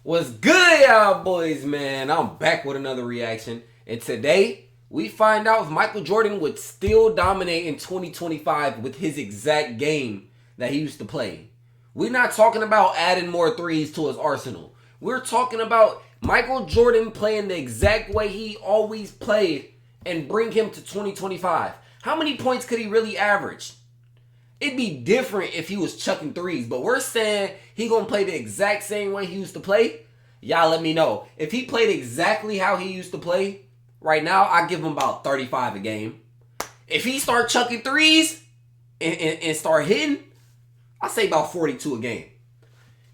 What's good, y'all boys, man? I'm back with another reaction. And today, we find out if Michael Jordan would still dominate in 2025 with his exact game that he used to play. We're not talking about adding more threes to his arsenal. We're talking about Michael Jordan playing the exact way he always played and bring him to 2025. How many points could he really average? It'd be different if he was chucking threes, but we're saying he gonna play the exact same way he used to play. Y'all let me know. If he played exactly how he used to play, right now, I give him about 35 a game. If he start chucking threes and start hitting, I say about 42 a game.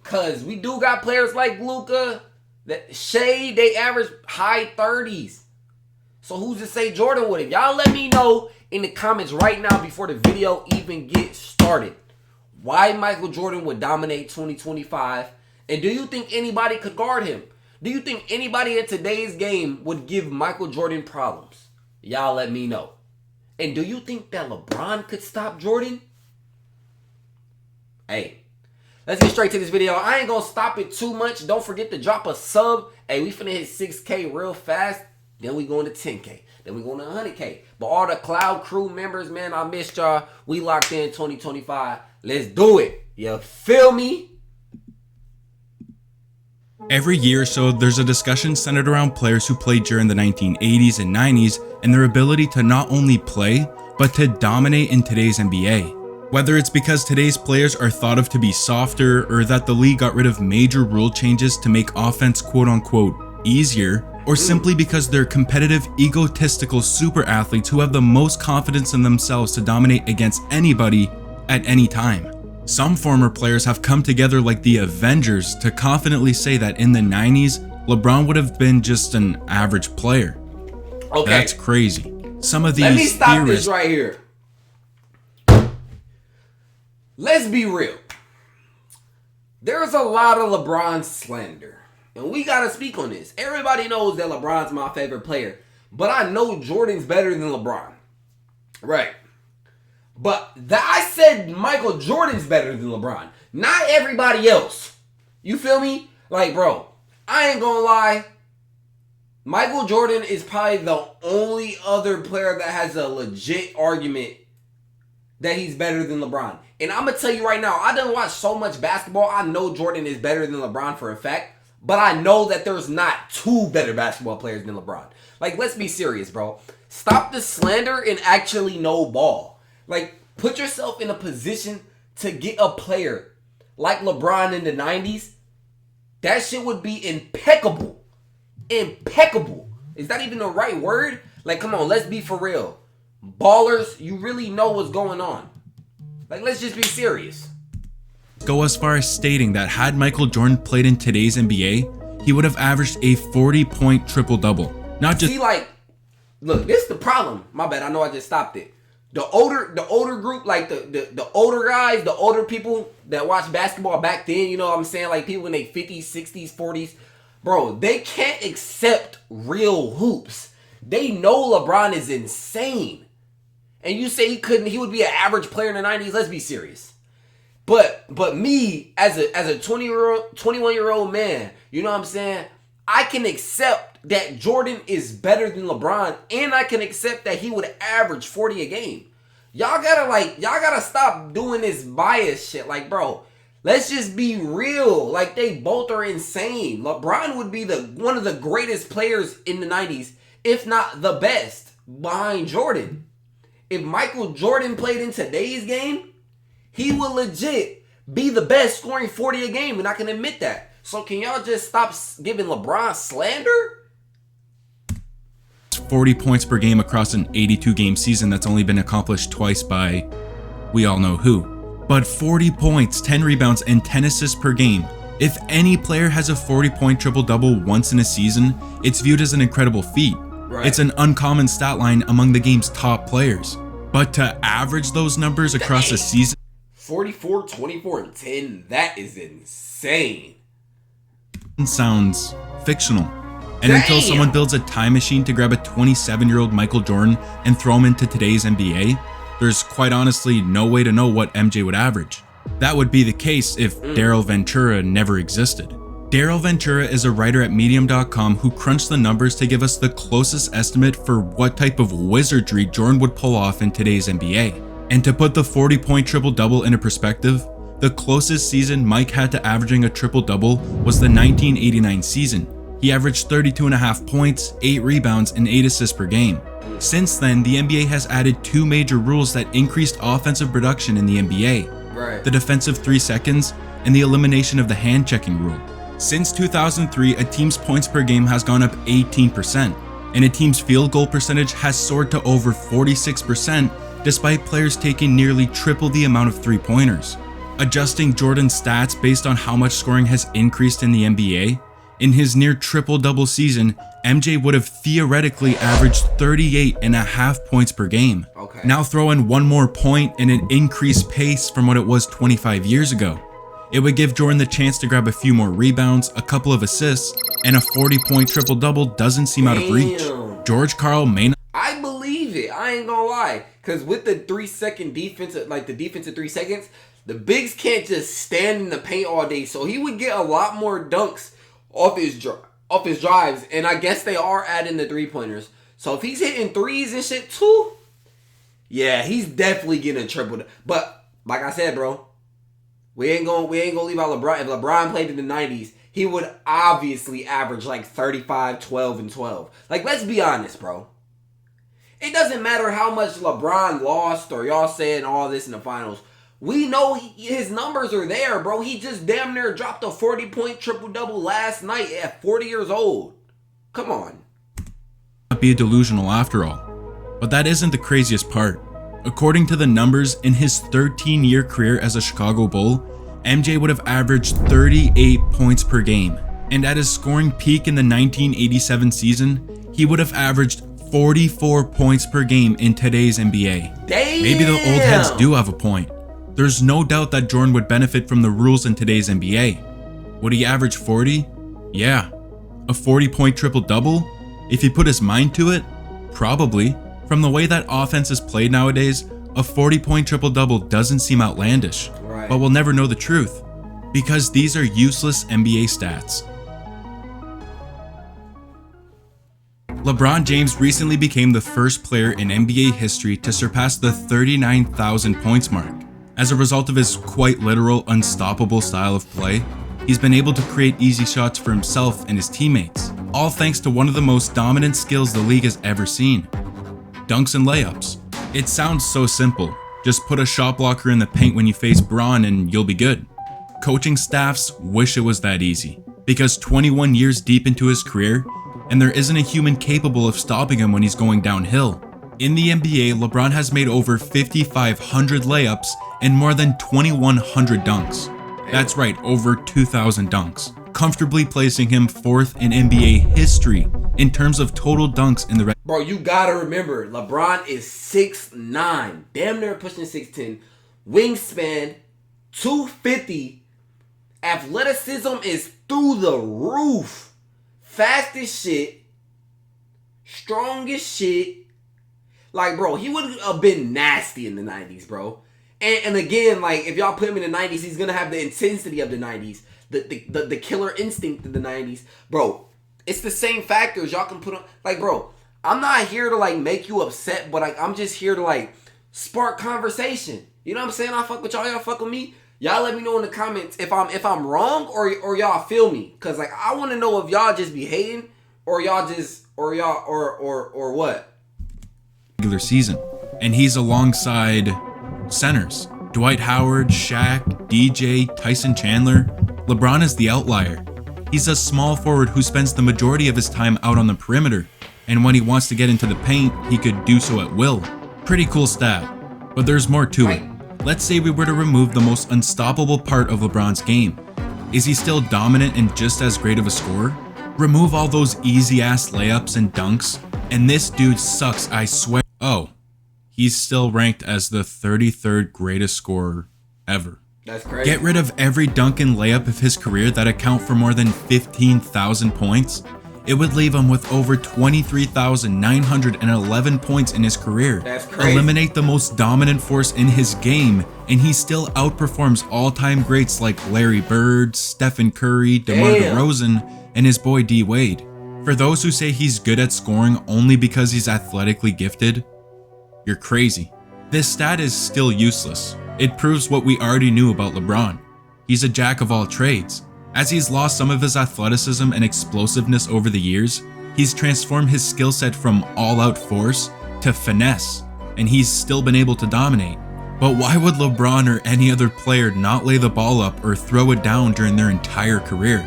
Cause we do got players like Luka, that Shea, they average high 30s. So who's to say Jordan would have? Y'all let me know in the comments right now before the video even gets started why Michael Jordan would dominate 2025. And do you think anybody could guard him? Do you think anybody in today's game would give Michael Jordan problems? Y'all let me know. And do you think that LeBron could stop Jordan? Hey, let's get straight to this video. I ain't gonna stop it too much. Don't forget to drop a sub. Hey, we finna hit 6K real fast. Then we going to 10K. Then we going to 100K. But all the Cloud Crew members, man, I missed y'all. We locked in 2025. Let's do it. You feel me? Every year or so, there's a discussion centered around players who played during the 1980s and 90s and their ability to not only play, but to dominate in today's NBA. Whether it's because today's players are thought of to be softer or that the league got rid of major rule changes to make offense quote-unquote easier, or simply because they're competitive, egotistical super athletes who have the most confidence in themselves to dominate against anybody at any time. Some former players have come together like the Avengers to confidently say that in the 90s, LeBron would have been just an average player. Okay. That's crazy. Some of these Let me stop theorists, this right here. Let's be real. There's a lot of LeBron slander. And we got to speak on this. Everybody knows that LeBron's my favorite player. But I know Jordan's better than LeBron. Right. But I said Michael Jordan's better than LeBron. Not everybody else. You feel me? Like, bro, I ain't gonna lie. Michael Jordan is probably the only other player that has a legit argument that he's better than LeBron. And I'm going to tell you right now, I done watched so much basketball. I know Jordan is better than LeBron for a fact. But I know that there's not two better basketball players than LeBron. Like, let's be serious, bro. Stop the slander and actually know ball. Like, put yourself in a position to get a player like LeBron in the 90s. That shit would be impeccable. Impeccable. Is that even the right word? Like, come on, let's be for real. Ballers, you really know what's going on. Like, let's just be serious. go as far as stating that had Michael Jordan played in today's NBA, he would have averaged a 40-point triple-double. Not just— See, like, look, this is the problem. My bad, I know I just stopped it. The older group, like the older guys, the older people that watch basketball back then, you know what I'm saying? Like people in their 50s, 60s, 40s. Bro, they can't accept real hoops. They know LeBron is insane. And you say he would be an average player in the 90s, let's be serious. But me, as a 21-year-old man, you know what I'm saying? I can accept that Jordan is better than LeBron, and I can accept that he would average 40 a game. Y'all gotta stop doing this bias shit. Like, bro, let's just be real. Like, they both are insane. LeBron would be one of the greatest players in the 90s, if not the best, behind Jordan. If Michael Jordan played in today's game, he would legit be the best, scoring 40 a game, and I can admit that. So can y'all just stop giving LeBron slander? 40 points per game across an 82-game season that's only been accomplished twice by we all know who. But 40 points, 10 rebounds, and 10 assists per game. If any player has a 40-point triple-double once in a season, it's viewed as an incredible feat. Right. It's an uncommon stat line among the game's top players. But to average those numbers across a season— 44, 24, and 10, that is insane. Sounds fictional. And until someone builds a time machine to grab a 27-year-old Michael Jordan and throw him into today's NBA, there's quite honestly no way to know what MJ would average. That would be the case if Daryl Ventura never existed. Daryl Ventura is a writer at Medium.com who crunched the numbers to give us the closest estimate for what type of wizardry Jordan would pull off in today's NBA. And to put the 40-point triple-double into perspective, the closest season Mike had to averaging a triple-double was the 1989 season. He averaged 32.5 points, 8 rebounds, and 8 assists per game. Since then, the NBA has added 2 major rules that increased offensive production in the NBA. Right. The defensive 3 seconds and the elimination of the hand-checking rule. Since 2003, a team's points per game has gone up 18%, and a team's field goal percentage has soared to over 46%, despite players taking nearly triple the amount of 3-pointers. Adjusting Jordan's stats based on how much scoring has increased in the NBA, in his near triple-double season, MJ would have theoretically averaged 38.5 points per game. Okay. Now throw in one more point and an increased pace from what it was 25 years ago. It would give Jordan the chance to grab a few more rebounds, a couple of assists, and a 40-point triple-double doesn't seem out of reach. George Karl may not. I believe it. I ain't gonna lie. Because with the 3-second defense, like the defensive 3 seconds, the bigs can't just stand in the paint all day. So he would get a lot more dunks off his drives. And I guess they are adding the 3-pointers. So if he's hitting threes and shit too, yeah, he's definitely getting a triple. But like I said, bro, we ain't gonna leave out LeBron. If LeBron played in the 90s, he would obviously average like 35, 12, and 12. Like, let's be honest, bro. It doesn't matter how much LeBron lost or y'all saying all this in the finals. We know his numbers are there, bro. He just damn near dropped a 40-point triple-double last night at 40 years old. Come on. Not be delusional after all. But that isn't the craziest part. According to the numbers, in his 13-year career as a Chicago Bull, MJ would have averaged 38 points per game. And at his scoring peak in the 1987 season, he would have averaged 44 points per game in today's NBA. Damn. Maybe the old heads do have a point. There's no doubt that Jordan would benefit from the rules in today's NBA. Would he average 40? Yeah. A 40-point triple-double? If he put his mind to it? Probably. From the way that offense is played nowadays, a 40-point triple-double doesn't seem outlandish. Right. But we'll never know the truth. Because these are useless NBA stats. LeBron James recently became the first player in NBA history to surpass the 39,000 points mark. As a result of his quite literal, unstoppable style of play, he's been able to create easy shots for himself and his teammates, all thanks to one of the most dominant skills the league has ever seen: dunks and layups. It sounds so simple. Just put a shot blocker in the paint when you face Bron and you'll be good. Coaching staffs wish it was that easy, because 21 years deep into his career, and there isn't a human capable of stopping him when he's going downhill. In the NBA, LeBron has made over 5,500 layups and more than 2,100 dunks. That's right, over 2,000 dunks, comfortably placing him 4th in NBA history in terms of total dunks in the Bro, you gotta remember, LeBron is 6'9", damn near pushing 6'10", wingspan 250, athleticism is through the roof, fast as shit, strong as shit. Like, bro, he would have been nasty in the 90s, bro. And again, like, if y'all put him in the 90s, he's gonna have the intensity of the 90s, the killer instinct of the 90s. Bro, it's the same factors y'all can put on. Like, bro, I'm not here to, like, make you upset, but, like, I'm just here to, like, spark conversation. You know what I'm saying? I fuck with y'all, y'all fuck with me. Y'all let me know in the comments if I'm wrong or y'all feel me. Cause, like, I want to know if y'all just be hating or y'all just or what. Regular season, and he's alongside centers: Dwight Howard, Shaq, DJ, Tyson Chandler. LeBron is the outlier. He's a small forward who spends the majority of his time out on the perimeter, and when he wants to get into the paint, he could do so at will. Pretty cool stat, but there's more to it. Let's say we were to remove the most unstoppable part of LeBron's game. Is he still dominant and just as great of a scorer? Remove all those easy-ass layups and dunks, and this dude sucks, I swear. Oh, he's still ranked as the 33rd greatest scorer ever. That's crazy. Get rid of every dunk and layup of his career that account for more than 15,000 points, it would leave him with over 23,911 points in his career. That's crazy. Eliminate the most dominant force in his game, and he still outperforms all-time greats like Larry Bird, Stephen Curry, DeMar DeRozan, and his boy D Wade. For those who say he's good at scoring only because he's athletically gifted, you're crazy. This stat is still useless. It proves what we already knew about LeBron. He's a jack of all trades. As he's lost some of his athleticism and explosiveness over the years, he's transformed his skill set from all-out force to finesse, and he's still been able to dominate. But why would LeBron or any other player not lay the ball up or throw it down during their entire career?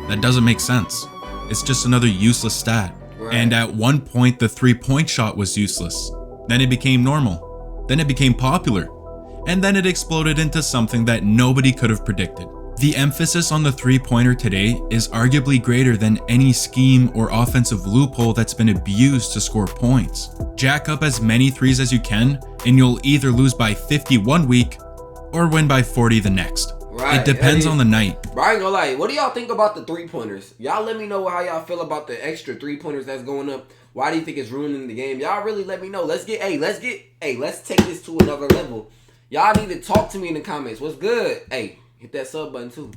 That doesn't make sense. It's just another useless stat. Right. And at one point, the three-point shot was useless. Then it became normal. Then it became popular. And then it exploded into something that nobody could have predicted. The emphasis on the three-pointer today is arguably greater than any scheme or offensive loophole that's been abused to score points. Jack up as many threes as you can, and you'll either lose by 50 one week or win by 40 the next. Right. It depends on the night. Bro, I ain't gonna lie. What do y'all think about the three-pointers? Y'all let me know how y'all feel about the extra three-pointers that's going up. Why do you think it's ruining the game? Y'all really let me know. Let's take this to another level. Y'all need to talk to me in the comments. What's good? Hey, hit that sub button too.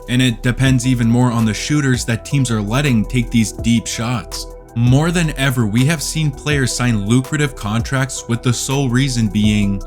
And it depends even more on the shooters that teams are letting take these deep shots. More than ever, we have seen players sign lucrative contracts with the sole reason being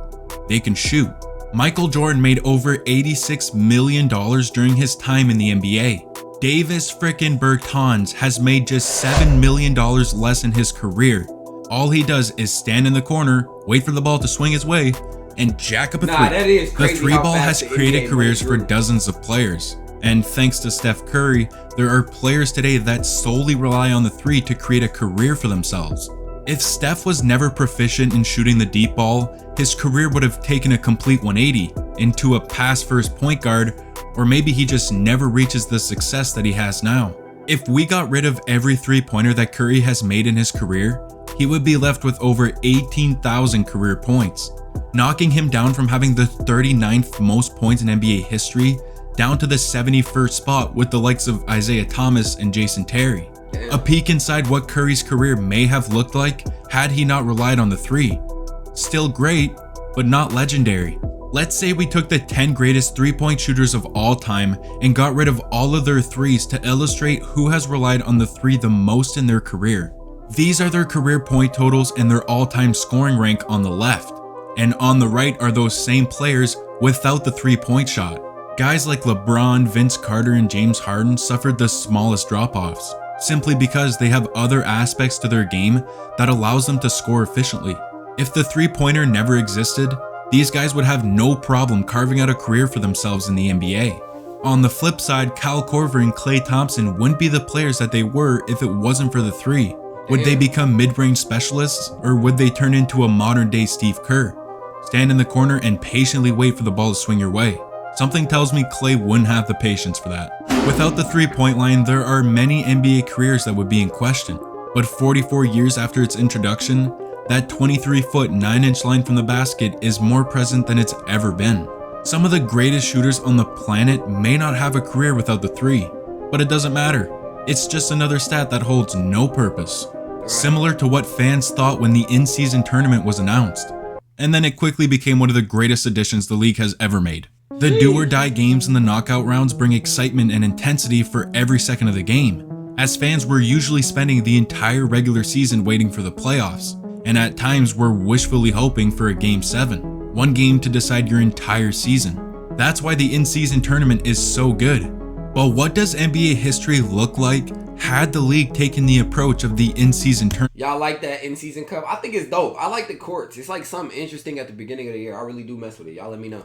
they can shoot. Michael Jordan made over $86 million during his time in the NBA. Davis frickin' Bertans has made just $7 million less in his career. All he does is stand in the corner, wait for the ball to swing his way, and jack up a three. That is crazy. The three ball has created careers for dozens of players. And thanks to Steph Curry, there are players today that solely rely on the three to create a career for themselves. If Steph was never proficient in shooting the deep ball, his career would have taken a complete 180 into a pass-first point guard, or maybe he just never reaches the success that he has now. If we got rid of every three-pointer that Curry has made in his career, he would be left with over 18,000 career points, knocking him down from having the 39th most points in NBA history down to the 71st spot with the likes of Isaiah Thomas and Jason Terry. A peek inside what Curry's career may have looked like had he not relied on the three. Still great, but not legendary. Let's say we took the 10 greatest three-point shooters of all time and got rid of all of their threes to illustrate who has relied on the three the most in their career. These are their career point totals and their all-time scoring rank on the left. And on the right are those same players without the three-point shot. Guys like LeBron, Vince Carter, and James Harden suffered the smallest drop-offs, simply because they have other aspects to their game that allows them to score efficiently. If the three-pointer never existed, these guys would have no problem carving out a career for themselves in the NBA. On the flip side, Kyle Korver and Klay Thompson wouldn't be the players that they were if it wasn't for the three. Would they become mid-range specialists, or would they turn into a modern-day Steve Kerr? Stand in the corner and patiently wait for the ball to swing your way. Something tells me Klay wouldn't have the patience for that. Without the three-point line, there are many NBA careers that would be in question. But 44 years after its introduction, that 23-foot 9-inch line from the basket is more present than it's ever been. Some of the greatest shooters on the planet may not have a career without the three, but it doesn't matter. It's just another stat that holds no purpose. Similar to what fans thought when the in-season tournament was announced. And then it quickly became one of the greatest additions the league has ever made. The do-or-die games in the knockout rounds bring excitement and intensity for every second of the game, as fans were usually spending the entire regular season waiting for the playoffs, and at times were wishfully hoping for a Game 7, one game to decide your entire season. That's why the in-season tournament is so good. But what does NBA history look like had the league taken the approach of the in-season tournament? Y'all like that in-season cup? I think it's dope. I like the courts. It's like something interesting at the beginning of the year. I really do mess with it. Y'all let me know.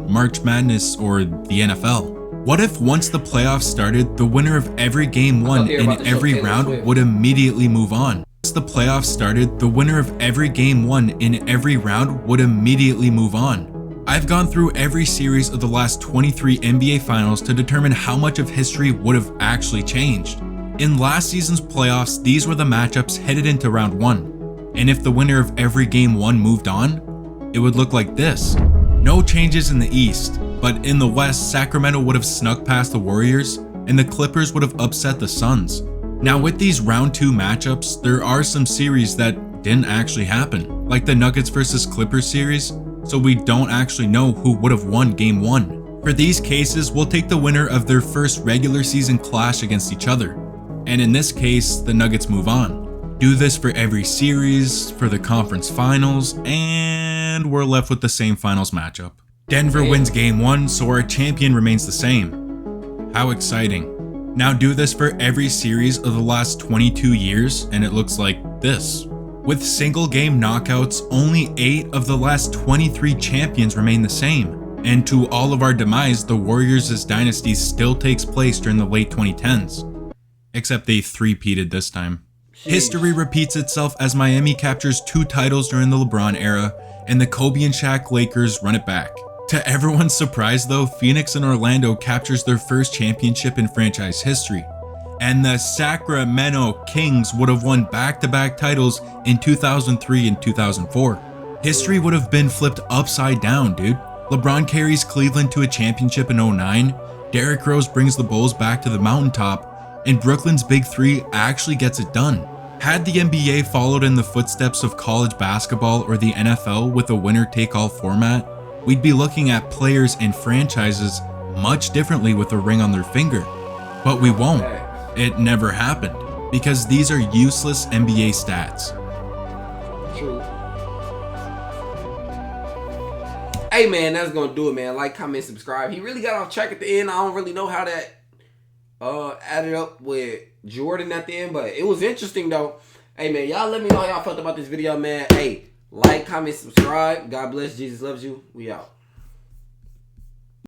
March Madness, or the NFL. What if once the playoffs started, the winner of every game won in every round would immediately move on? Once the playoffs started, the winner of every game won in every round would immediately move on. I've gone through every series of the last 23 NBA finals to determine how much of history would have actually changed. In last season's playoffs, these were the matchups headed into round 1. And if the winner of every game 1 moved on, it would look like this. No changes in the East, but in the West, Sacramento would have snuck past the Warriors, and the Clippers would have upset the Suns. Now with these round 2 matchups, there are some series that didn't actually happen, like the Nuggets versus Clippers series, so we don't actually know who would have won game 1. For these cases, we'll take the winner of their first regular season clash against each other, and in this case, the Nuggets move on. Do this for every series, for the conference finals, and we're left with the same finals matchup. Denver wins game 1, so our champion remains the same. How exciting. Now do this for every series of the last 22 years, and it looks like this. With single game knockouts, only 8 of the last 23 champions remain the same. And to all of our demise, the Warriors' dynasty still takes place during the late 2010s. Except they three-peated this time. History repeats itself as Miami captures 2 titles during the LeBron era, and the Kobe and Shaq Lakers run it back. To everyone's surprise though, Phoenix and Orlando captures their first championship in franchise history. And the Sacramento Kings would have won back-to-back titles in 2003 and 2004. History would have been flipped upside down, dude. LeBron carries Cleveland to a championship in 2009, Derrick Rose brings the Bulls back to the mountaintop, and Brooklyn's Big Three actually gets it done. Had the NBA followed in the footsteps of college basketball or the NFL with a winner-take-all format, we'd be looking at players and franchises much differently with a ring on their finger. But we won't. It never happened, because these are useless NBA stats. True. Hey man, that's gonna do it, man. Like, comment, subscribe. He really got off track at the end. I don't really know how that added up with Jordan at the end, but it was interesting though. Hey man, y'all let me know how y'all felt about this video, man. Hey, like, comment, subscribe. God bless. Jesus loves you. We out.